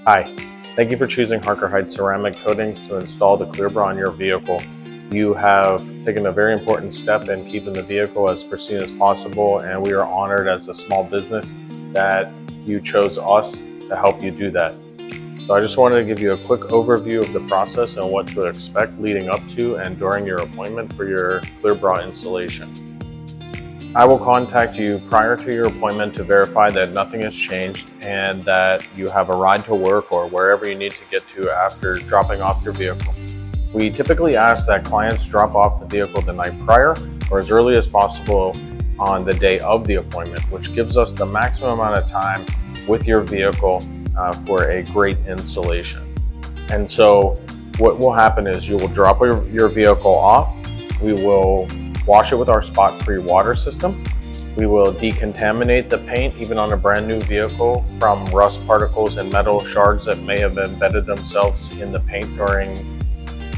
Hi, thank you for choosing Harker Heights Ceramic Coatings to install the clear bra on your vehicle. You have taken a very important step in keeping the vehicle as pristine as possible, and we are honored as a small business that you chose us to help you do that. So I just wanted to give you a quick overview of the process and what to expect leading up to and during your appointment for your clear bra installation. I will contact you prior to your appointment to verify that nothing has changed and that you have a ride to work or wherever you need to get to after dropping off your vehicle. We typically ask that clients drop off the vehicle the night prior or as early as possible on the day of the appointment, which gives us the maximum amount of time with your vehicle for a great installation. And so what will happen is you will drop your vehicle off. We will wash it with our spot-free water system. We will decontaminate the paint, even on a brand new vehicle, from rust particles and metal shards that may have embedded themselves in the paint during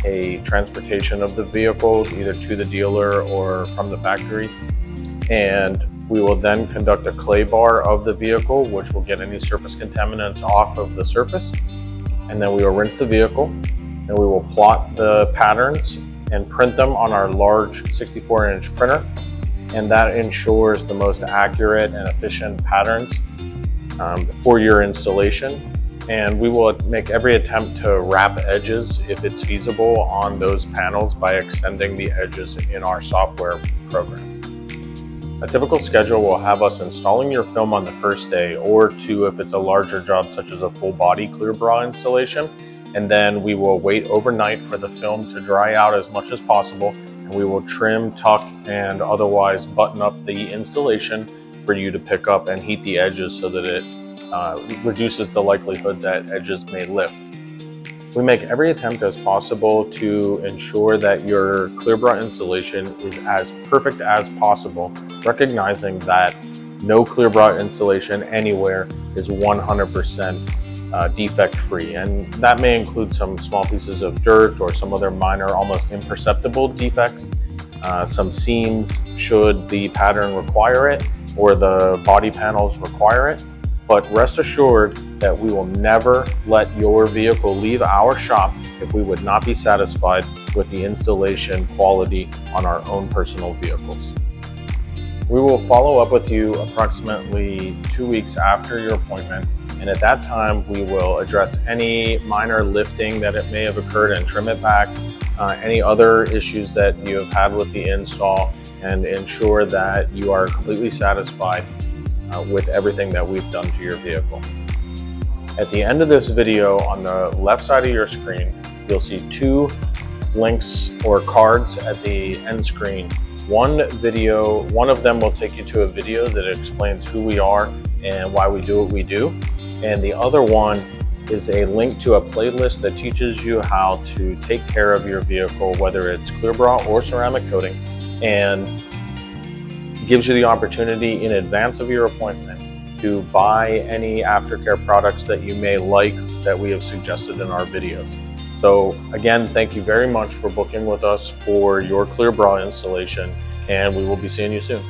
a transportation of the vehicle, either to the dealer or from the factory. And we will then conduct a clay bar of the vehicle, which will get any surface contaminants off of the surface. And then we will rinse the vehicle, and we will plot the patterns and print them on our large 64-inch printer, and that ensures the most accurate and efficient patterns for your installation. And we will make every attempt to wrap edges if it's feasible on those panels by extending the edges in our software program. A typical schedule will have us installing your film on the first day, or two if it's a larger job such as a full body clear bra installation. And then we will wait overnight for the film to dry out as much as possible, and we will trim, tuck, and otherwise button up the installation for you to pick up and heat the edges so that it reduces the likelihood that edges may lift. We make every attempt as possible to ensure that your clear bra installation is as perfect as possible, recognizing that no clear bra installation anywhere is 100% defect-free, and that may include some small pieces of dirt or some other minor, almost imperceptible defects, some seams should the pattern require it or the body panels require it. But rest assured that we will never let your vehicle leave our shop if we would not be satisfied with the installation quality on our own personal vehicles. We will follow up with you approximately 2 weeks after your appointment, and at that time we will address any minor lifting that it may have occurred and trim it back, any other issues that you have had with the install, and ensure that you are completely satisfied with everything that we've done to your vehicle. At the end of this video, on the left side of your screen, you'll see two links or cards at the end screen. One of them will take you to a video that explains who we are and why we do what we do. And the other one is a link to a playlist that teaches you how to take care of your vehicle, whether it's clear bra or ceramic coating, and gives you the opportunity in advance of your appointment to buy any aftercare products that you may like that we have suggested in our videos. So again, thank you very much for booking with us for your clear bra installation, and we will be seeing you soon.